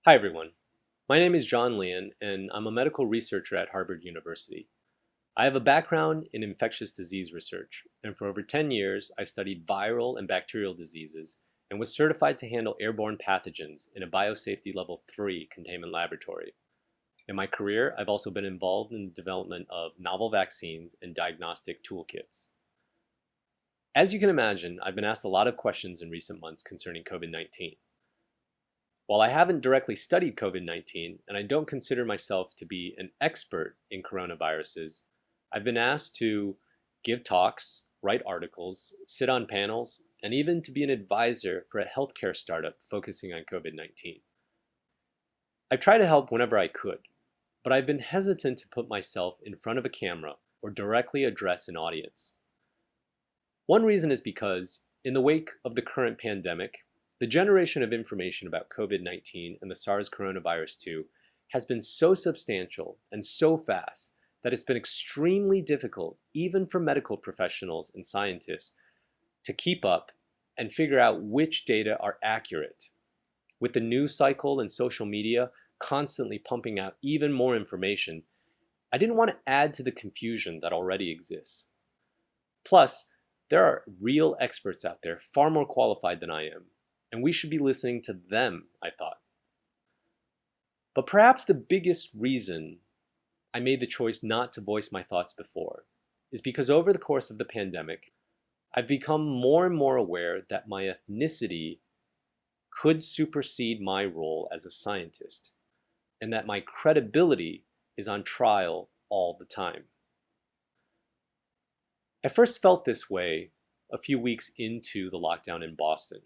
Hi everyone, my name is John Lian and I'm a medical researcher at Harvard University. I have a background in infectious disease research, and for over 10 years I studied viral and bacterial diseases and was certified to handle airborne pathogens in a biosafety level 3 containment laboratory. In my career, I've also been involved in the development of novel vaccines and diagnostic toolkits. As you can imagine, I've been asked a lot of questions in recent months concerning COVID-19. While I haven't directly studied COVID-19, and I don't consider myself to be an expert in coronaviruses, I've been asked to give talks, write articles, sit on panels, and even to be an advisor for a healthcare startup focusing on COVID-19. I've tried to help whenever I could, but I've been hesitant to put myself in front of a camera or directly address an audience. One reason is because, in the wake of the current pandemic, the generation of information about COVID-19 and the SARS coronavirus 2 has been so substantial and so fast that it's been extremely difficult, even for medical professionals and scientists, to keep up and figure out which data are accurate. With the news cycle and social media constantly pumping out even more information, I didn't want to add to the confusion that already exists. Plus, there are real experts out there far more qualified than I am, and we should be listening to them, I thought. But perhaps the biggest reason I made the choice not to voice my thoughts before is because over the course of the pandemic, I've become more and more aware that my ethnicity could supersede my role as a scientist, and that my credibility is on trial all the time. I first felt this way a few weeks into the lockdown in Boston.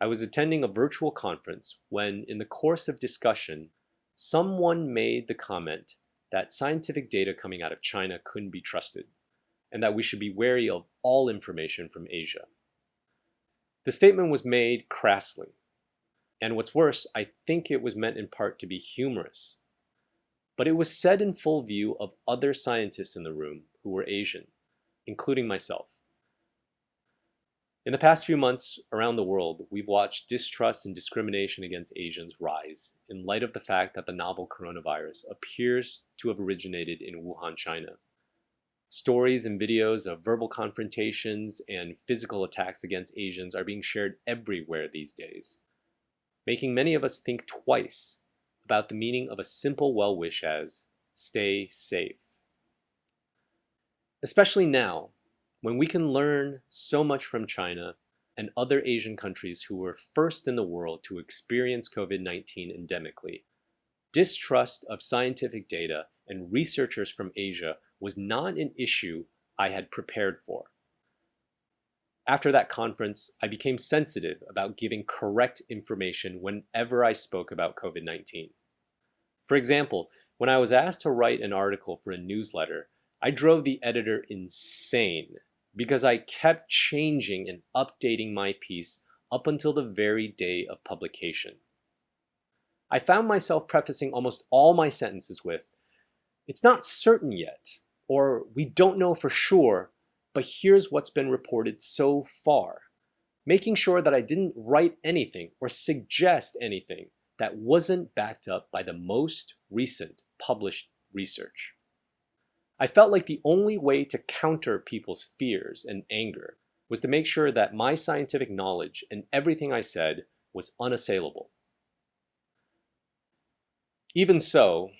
I was attending a virtual conference when, in the course of discussion, someone made the comment that scientific data coming out of China couldn't be trusted, and that we should be wary of all information from Asia. The statement was made crassly, and what's worse, I think it was meant in part to be humorous. But it was said in full view of other scientists in the room who were Asian, including myself. In the past few months around the world, we've watched distrust and discrimination against Asians rise in light of the fact that the novel coronavirus appears to have originated in Wuhan, China. Stories and videos of verbal confrontations and physical attacks against Asians are being shared everywhere these days, making many of us think twice about the meaning of a simple well-wish as, "Stay safe." Especially now, when we can learn so much from China and other Asian countries who were first in the world to experience COVID-19 endemically, distrust of scientific data and researchers from Asia was not an issue I had prepared for. After that conference, I became sensitive about giving correct information whenever I spoke about COVID-19. For example, when I was asked to write an article for a newsletter, I drove the editor insane because I kept changing and updating my piece up until the very day of publication. I found myself prefacing almost all my sentences with, "It's not certain yet," or "We don't know for sure, but here's what's been reported so far," making sure that I didn't write anything or suggest anything that wasn't backed up by the most recent published research. I felt like the only way to counter people's fears and anger was to make sure that my scientific knowledge and everything I said was unassailable. Even so,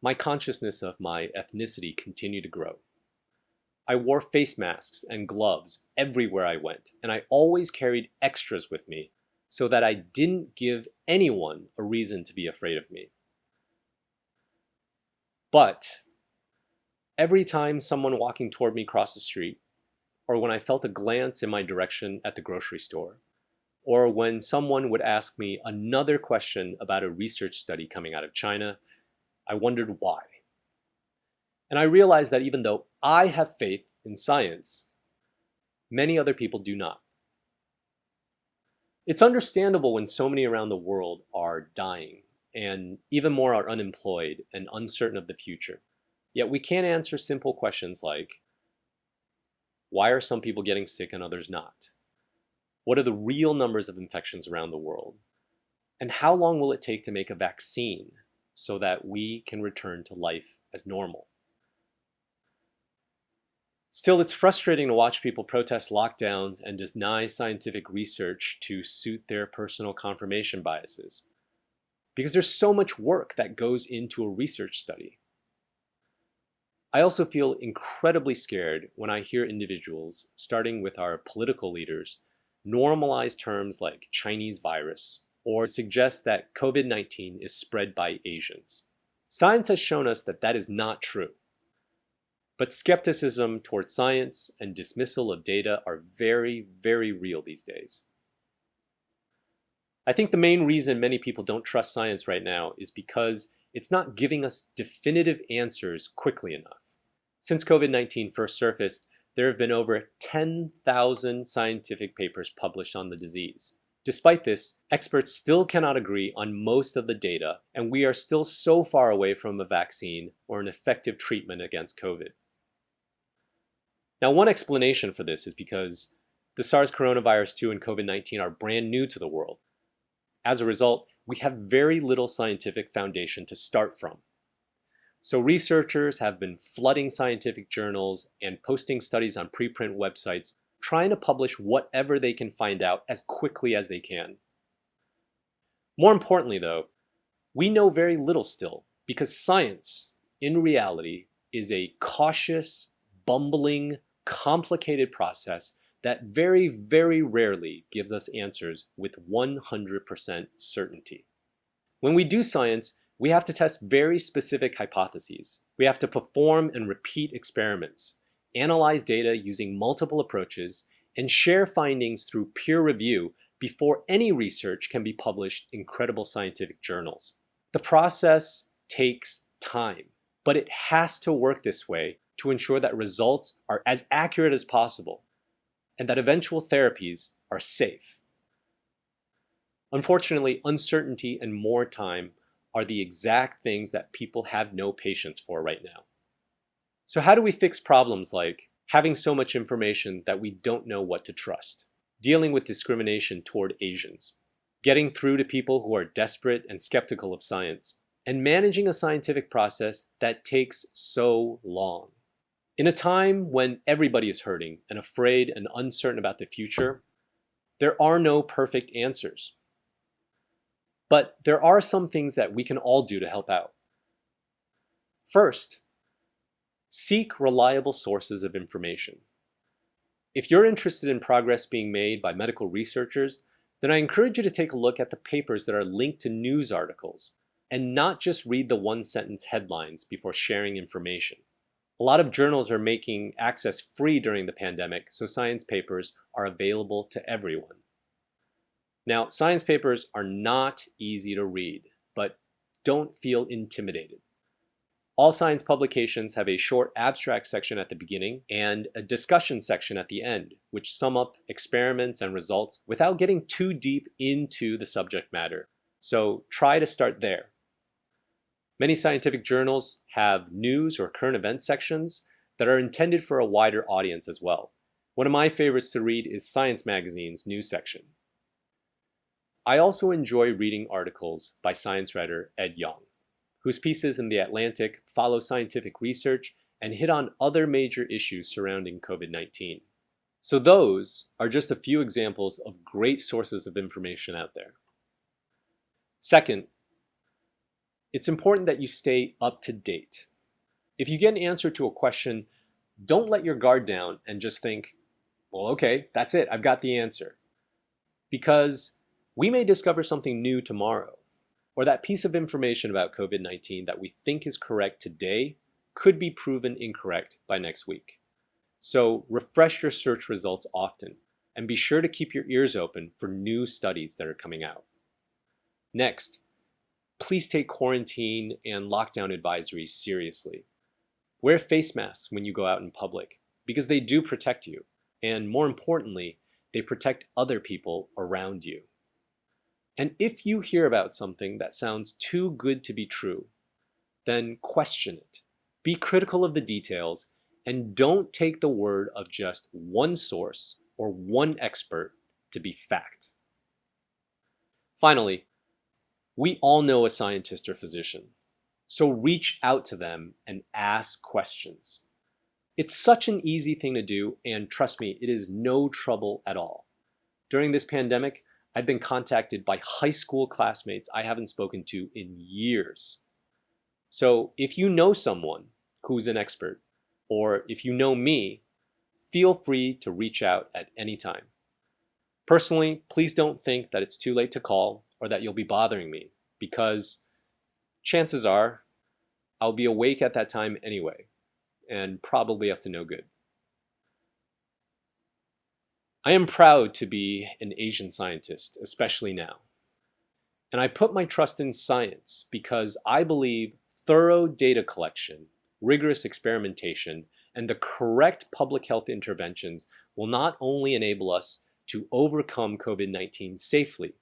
my consciousness of my ethnicity continued to grow. I wore face masks and gloves everywhere I went, and I always carried extras with me so that I didn't give anyone a reason to be afraid of me. But every time someone walking toward me crossed the street, or when I felt a glance in my direction at the grocery store, or when someone would ask me another question about a research study coming out of China, I wondered why. And I realized that even though I have faith in science, many other people do not. It's understandable when so many around the world are dying, and even more are unemployed and uncertain of the future. Yet we can't answer simple questions like, why are some people getting sick and others not? What are the real numbers of infections around the world? And how long will it take to make a vaccine so that we can return to life as normal? Still, it's frustrating to watch people protest lockdowns and deny scientific research to suit their personal confirmation biases, because there's so much work that goes into a research study. I also feel incredibly scared when I hear individuals, starting with our political leaders, normalize terms like Chinese virus or suggest that COVID-19 is spread by Asians. Science has shown us that that is not true. But skepticism towards science and dismissal of data are very, very real these days. I think the main reason many people don't trust science right now is because it's not giving us definitive answers quickly enough. Since COVID-19 first surfaced, there have been over 10,000 scientific papers published on the disease. Despite this, experts still cannot agree on most of the data, and we are still so far away from a vaccine or an effective treatment against COVID. Now, one explanation for this is because the SARS coronavirus 2 and COVID-19 are brand new to the world. As a result, we have very little scientific foundation to start from. So researchers have been flooding scientific journals and posting studies on preprint websites, trying to publish whatever they can find out as quickly as they can. More importantly, though, we know very little still, because science, in reality, is a cautious, bumbling, complicated process that very, very rarely gives us answers with 100% certainty. When we do science, we have to test very specific hypotheses. We have to perform and repeat experiments, analyze data using multiple approaches, and share findings through peer review before any research can be published in credible scientific journals. The process takes time, but it has to work this way to ensure that results are as accurate as possible and that eventual therapies are safe. Unfortunately, uncertainty and more time are the exact things that people have no patience for right now. So how do we fix problems like having so much information that we don't know what to trust, dealing with discrimination toward Asians, getting through to people who are desperate and skeptical of science, and managing a scientific process that takes so long? In a time when everybody is hurting and afraid and uncertain about the future, there are no perfect answers. But there are some things that we can all do to help out. First, seek reliable sources of information. If you're interested in progress being made by medical researchers, then I encourage you to take a look at the papers that are linked to news articles and not just read the one-sentence headlines before sharing information. A lot of journals are making access free during the pandemic, so science papers are available to everyone. Now, science papers are not easy to read, but don't feel intimidated. All science publications have a short abstract section at the beginning and a discussion section at the end, which sum up experiments and results without getting too deep into the subject matter. So try to start there. Many scientific journals have news or current event sections that are intended for a wider audience as well. One of my favorites to read is Science Magazine's news section. I also enjoy reading articles by science writer Ed Yong, whose pieces in The Atlantic follow scientific research and hit on other major issues surrounding COVID-19. So those are just a few examples of great sources of information out there. Second, it's important that you stay up to date. If you get an answer to a question, don't let your guard down and just think, well, okay, that's it, I've got the answer. Because we may discover something new tomorrow, or that piece of information about COVID-19 that we think is correct today could be proven incorrect by next week. So refresh your search results often, and be sure to keep your ears open for new studies that are coming out. Next, please take quarantine and lockdown advisories seriously. Wear face masks when you go out in public, because they do protect you, and more importantly, they protect other people around you. And if you hear about something that sounds too good to be true, then question it. Be critical of the details, and don't take the word of just one source or one expert to be fact. Finally, We all know a scientist or physician, so reach out to them and ask questions. It's such an easy thing to do, and trust me, it is no trouble at all. During this pandemic, I've been contacted by high school classmates I haven't spoken to in years. So if you know someone who's an expert, or if you know me, feel free to reach out at any time. Personally, please don't think that it's too late to call or that you'll be bothering me, because chances are I'll be awake at that time anyway, and probably up to no good. I am proud to be an Asian scientist, especially now. And I put my trust in science because I believe thorough data collection, rigorous experimentation, and the correct public health interventions will not only enable us to overcome COVID-19 safely,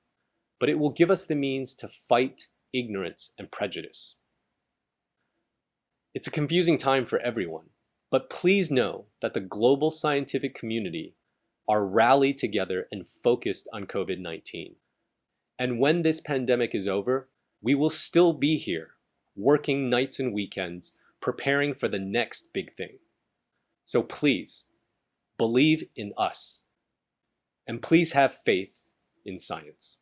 but it will give us the means to fight ignorance and prejudice. It's a confusing time for everyone, but please know that the global scientific community are rallied together and focused on COVID-19. And when this pandemic is over, we will still be here, working nights and weekends, preparing for the next big thing. So please, believe in us. And please have faith in science.